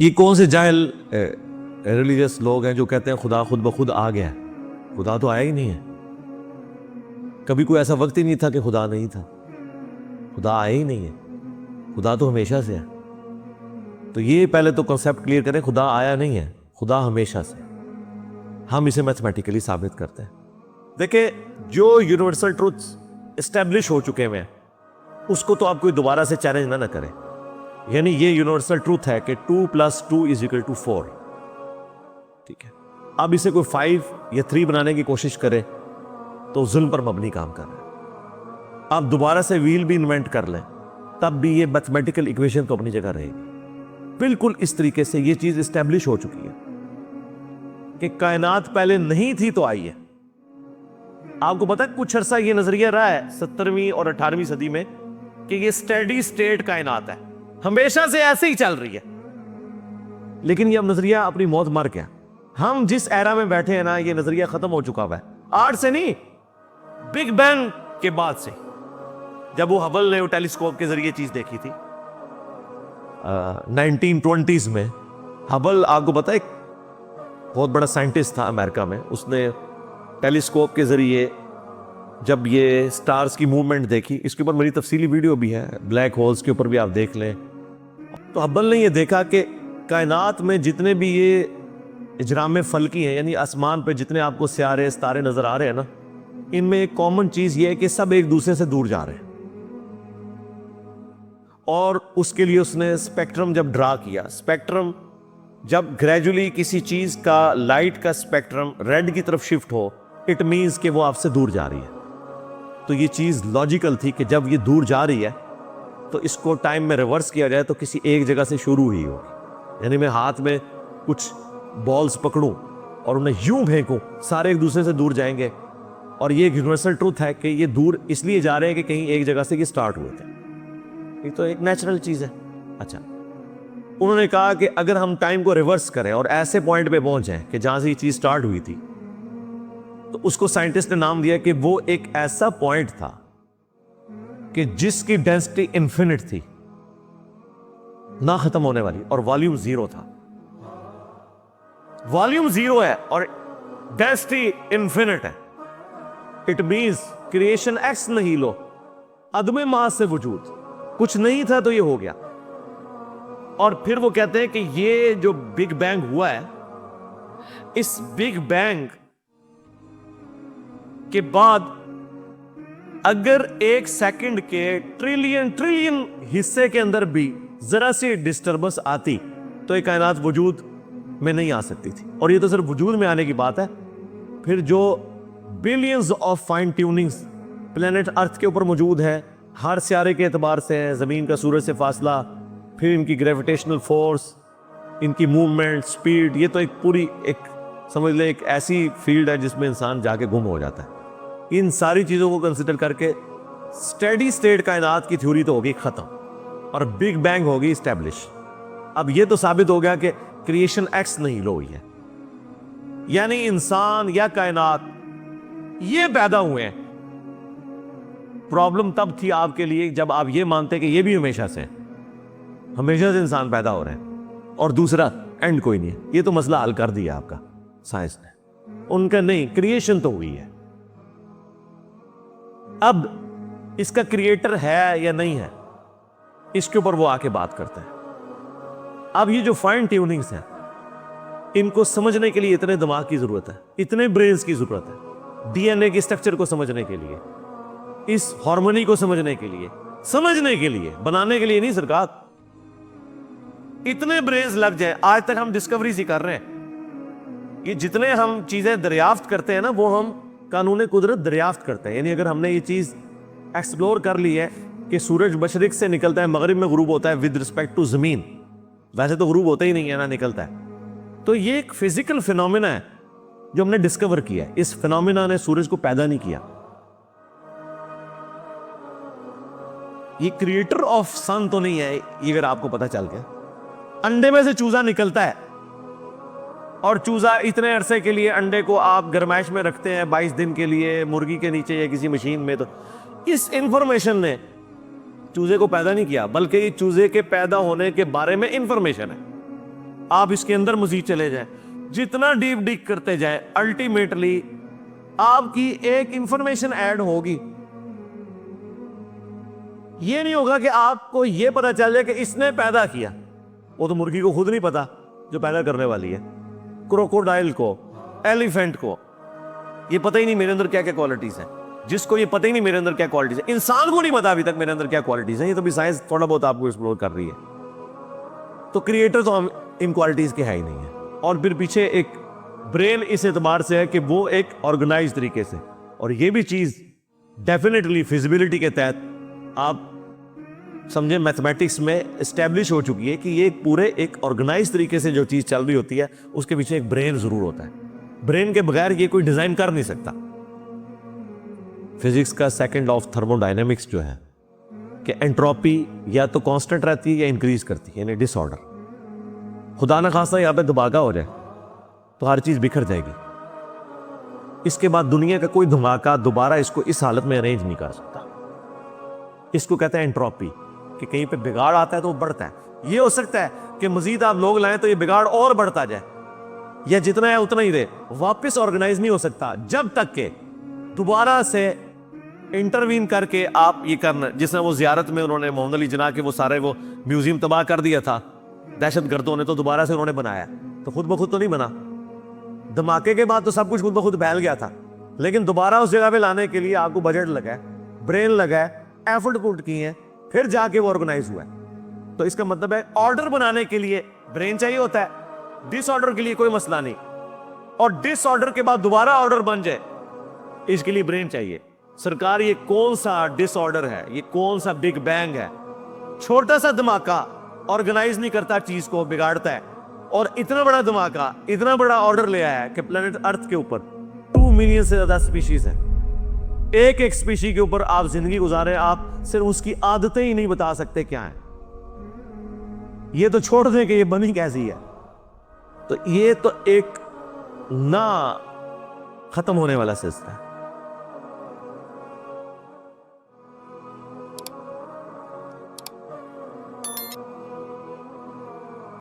ये कौन से जाहिल रिलीजियस लोग हैं जो कहते हैं खुदा खुद ब खुद आ गया है? खुदा तो आया ही नहीं है। कभी कोई ऐसा वक्त ही नहीं था कि खुदा नहीं था। खुदा आया ही नहीं है। खुदा तो हमेशा से है। तो ये पहले तो कॉन्सेप्ट क्लियर करें, खुदा आया नहीं है, खुदा हमेशा से। हम इसे मैथमेटिकली साबित करते हैं। देखिए, जो यूनिवर्सल ट्रूथ्स एस्टेब्लिश हो चुके हैं उसको तो आप कोई दोबारा से चैलेंज ना करें। यानी ये यूनिवर्सल ट्रूथ है कि 2 + 2 = 4। ठीक है, अब इसे कोई 5 या 3 बनाने की कोशिश करे तो जुल्म पर मबनी काम कर रहा है। आप दोबारा से व्हील भी इन्वेंट कर लें तब भी ये मैथमेटिकल इक्वेशन तो अपनी जगह रहेगी। बिल्कुल इस तरीके से ये चीज एस्टेब्लिश हो चुकी है कि कायनात पहले नहीं थी तो आई है। आपको पता है कुछ अरसा ये नजरिया रहा है 17वीं और 18वीं सदी में कि ये स्टेडी स्टेट कायनात है, हमेशा से ऐसे ही चल रही है। लेकिन ये अब नजरिया अपनी मौत मर गया। हम जिस एरा में बैठे हैं ना, ये नजरिया खत्म हो चुका हुआ है। आज से नहीं, बिग बैंग के बाद से, जब वो हबल ने वो टेलीस्कोप के जरिए चीज देखी थी 1920s में। हबल आपको पता है बहुत बड़ा साइंटिस्ट था अमेरिका में। उसने टेलीस्कोप के जरिए जब ये स्टार्स की मूवमेंट देखी, इसके ऊपर मेरी तफसीली वीडियो भी है, ब्लैक होल्स के ऊपर भी आप देख लें। तो हबल ने ये देखा कि कायनात में जितने भी ये इजराम फल्की हैं, यानी आसमान पे जितने आपको सियारे सितारे नजर आ रहे हैं ना, इनमें एक कॉमन चीज ये है कि सब एक दूसरे से दूर जा रहे हैं। और उसके लिए उसने स्पेक्ट्रम जब ड्रा किया, स्पेक्ट्रम जब ग्रेजुअली किसी चीज का लाइट का स्पेक्ट्रम रेड की तरफ शिफ्ट हो, इट मीन्स कि वो आपसे दूर जा रही है। तो ये चीज लॉजिकल थी कि जब ये दूर जा रही है तो इसको टाइम में रिवर्स किया जाए तो किसी एक जगह से शुरू ही होगी। यानी मैं हाथ में कुछ बॉल्स पकड़ूं और उन्हें यूं फेंकूं, सारे एक दूसरे से दूर जाएंगे। और ये एक यूनिवर्सल ट्रूथ है कि ये दूर इसलिए जा रहे हैं कि कहीं एक जगह से ये स्टार्ट हुए थे। ये तो एक नेचुरल चीज है। अच्छा, उन्होंने कहा कि अगर हम टाइम को रिवर्स करें और ऐसे पॉइंट पे पहुंच जाएं कि जहां से ये चीज स्टार्ट हुई थी, तो उसको साइंटिस्ट ने नाम दिया कि वो एक ऐसा पॉइंट था कि जिसकी डेंसिटी इन्फिनिट थी, ना खत्म होने वाली, और वॉल्यूम 0 था। वॉल्यूम 0 है और डेंसिटी इन्फिनिट है। इट मींस क्रिएशन एक्स नहीं लो, अदमे मास से वजूद, कुछ नहीं था तो ये हो गया। और फिर वो कहते हैं कि ये जो बिग बैंग हुआ है, इस बिग बैंग के बाद अगर 1 सेकंड के ट्रिलियन हिस्से के अंदर भी जरा सी डिस्टर्बेंस आती तो ये कायनात वजूद में नहीं आ सकती थी। और ये तो सिर्फ वजूद में आने की बात है। फिर जो billions of fine tunings planet Earth के ऊपर मौजूद है, हर सियारे के एतबार से है, जमीन का सूरज से फासला, फिर इनकी ग्रेविटेशनल फोर्स, इनकी मूवमेंट, स्पीड, ये तो एक पूरी एक समझ ले एक ऐसी फील्ड है जिसमें इंसान जाके गुम हो जाता है। इन सारी चीजों को कंसिडर करके स्टेडी स्टेट कायनात की थ्योरी तो होगी खत्म और बिग बैंग होगी इस्टेब्लिश। अब ये तो साबित हो गया कि क्रिएशन एक्स नहीं लो हुई है, यानी इंसान या कायनात ये पैदा हुए हैं। प्रॉब्लम तब थी आपके लिए जब आप ये मानते कि ये भी हमेशा से इंसान पैदा हो रहे हैं और दूसरा एंड कोई नहीं है। ये तो मसला हल कर दिया आपका साइंस ने, उनका नहीं, क्रिएशन तो हुई है। अब इसका क्रिएटर है या नहीं है, इसके ऊपर वो आके बात करते हैं। अब ये जो फाइन ट्यूनिंग्स हैं, इनको समझने के लिए इतने दिमाग की जरूरत है, इतने ब्रेन्स की जरूरत है। डीएनए के स्ट्रक्चर को समझने के लिए, इस हार्मोनी को समझने के लिए, बनाने के लिए नहीं सरकार। इतने ब्रेन्स लग जाए। आज तक हम डिस्कवरी ही कर रहे हैं। ये जितने हम चीजें दरियाफ्त करते हैं ना, वो हम कानून कुदरत दरियाफ्त करते हैं। यानी अगर हमने ये चीज एक्सप्लोर कर ली है कि सूरज मशरिक से निकलता है, मगरिब में गुरूब होता है विद रिस्पेक्ट टू जमीन, वैसे तो गुरूब होता ही नहीं है ना, निकलता है। तो ये एक फिजिकल फिनोमिना है जो हमने डिस्कवर किया है। इस फिनोमिना ने सूरज को पैदा नहीं किया। ये क्रिएटर ऑफ सन तो नहीं है, ये अगर आपको पता चल गया। अंडे में से चूजा निकलता है और चूजा इतने अरसे के लिए अंडे को आप गरमाइश में रखते हैं 22 दिन के लिए मुर्गी के नीचे या किसी मशीन में। तो इस इंफॉर्मेशन ने चूजे को पैदा नहीं किया, बल्कि ये चूजे के पैदा होने के बारे में इंफॉर्मेशन है। आप इसके अंदर मजीद चले जाएं, जितना डीप डिग करते जाएं, अल्टीमेटली आपकी एक इंफॉर्मेशन ऐड होगी। ये नहीं होगा कि आपको ये पता चल जाए कि इसने पैदा किया, वो तो मुर्गी को खुद नहीं पता जो पैदा करने वाली है, क्रोकोडाइल को, एलिफेंट को ये पता ही नहीं मेरे अंदर क्या क्या क्वालिटीज है, जिसको ये पता ही नहीं मेरे अंदर क्या क्वालिटीज है, इंसान को नहीं पता अभी तक मेरे अंदर क्या क्वालिटीज है, ये तो भी साइंस थोड़ा बहुत आपको एक्सप्लोर कर रही है। तो क्रिएटर तो हम इन क्वालिटीज के है ही नहीं है। और फिर पीछे एक ब्रेन इस एतबार से है कि वो एक ऑर्गेनाइज तरीके से, और ये भी चीज डेफिनेटली फिजिबिलिटी के तहत आप समझे मैथमेटिक्स में एस्टेब्लिश हो चुकी है कि ये पूरे एक ऑर्गेनाइज तरीके से जो चीज चल रही होती है उसके पीछे एक ब्रेन जरूर होता है। ब्रेन के बगैर ये कोई डिजाइन कर नहीं सकता। फिजिक्स का सेकंड लॉ ऑफ थर्मोडायनेमिक्स जो है कि एंट्रोपी या तो कांस्टेंट रहती है या इंक्रीज करती है, यानी डिसऑर्डर। खुदा ना खासा यहां पे धमाका हो जाए तो हर चीज बिखर जाएगी। इसके बाद दुनिया का कोई धमाका दोबारा इसको इस हालत में अरेंज नहीं कर सकता। इसको कहते हैं एंट्रोपी, कि कहीं पे बिगाड़ आता है तो वो बढ़ता है। ये हो सकता है कि मजीद आप लोग लाएं तो ये बिगाड़ और बढ़ता जाए, या जितना है उतना ही दे, वापस ऑर्गेनाइज नहीं हो सकता जब तक के दोबारा से इंटरवीन करके आप ये करना। जिसने वो जियारत में उन्होंने मोहम्मद अली जिन्ना के वो सारे वो म्यूजियम तबाह कर दिया था दहशतगर्दों ने, तो दोबारा से उन्होंने बनाया, तो खुद ब खुद तो नहीं बना। धमाके के बाद तो सब कुछ खुद ब खुद फैल गया था, लेकिन दोबारा उस जगह पे लाने के लिए आपको बजट लगा है, ब्रेन लगा है, एफर्ट पुट किए हैं, फिर जाके वो ऑर्गेनाइज हुआ है। तो इसका मतलब है ऑर्डर बनाने के लिए ब्रेन चाहिए होता है, डिसऑर्डर के लिए कोई मसला नहीं, और डिसऑर्डर के बाद दोबारा ऑर्डर बन जाए इसके लिए ब्रेन चाहिए। सरकार ये कौन सा डिसऑर्डर है, ये कौन सा बिग बैंग है? छोटा सा धमाका ऑर्गेनाइज नहीं करता, चीज को बिगाड़ता है, और इतना बड़ा धमाका इतना बड़ा ऑर्डर ले आया है कि प्लेनेट अर्थ के ऊपर 2 मिलियन से ज्यादा स्पीशीज है। एक एक स्पीशी के ऊपर आप जिंदगी गुजारे, आप सिर्फ उसकी आदतें ही नहीं बता सकते क्या है। ये तो छोड़ दें कि ये बनी कैसी है। तो ये तो एक ना खत्म होने वाला सिलसिला है।